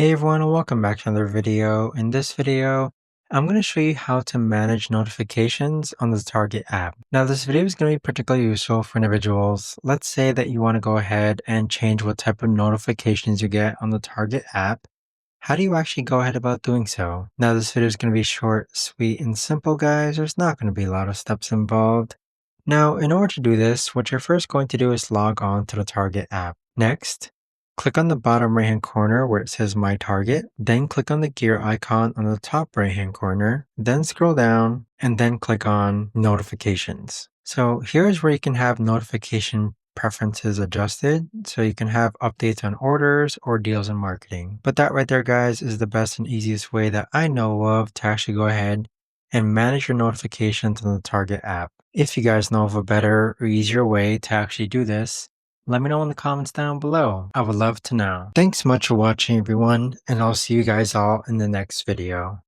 Hey everyone, and welcome back to another video. In this video, I'm going to show you how to manage notifications on the Target app. Now, this video is going to be particularly useful for individuals. Let's say that you want to go ahead and change what type of notifications you get on the Target app. How do you actually go ahead about doing so? Now, this video is going to be short, sweet, and simple, guys. There's not going to be a lot of steps involved. Now, in order to do this, what you're first going to do is log on to the Target app. Next, click on the bottom right hand corner where it says My Target, then click on the gear icon on the top right hand corner, then scroll down and then click on Notifications. So here's where you can have notification preferences adjusted so you can have updates on orders or deals in marketing. But that right there, guys, is the best and easiest way that I know of to actually go ahead and manage your notifications on the Target app. If you guys know of a better or easier way to actually do this, let me know in the comments down below. I would love to know. Thanks so much for watching, everyone, and I'll see you guys all in the next video.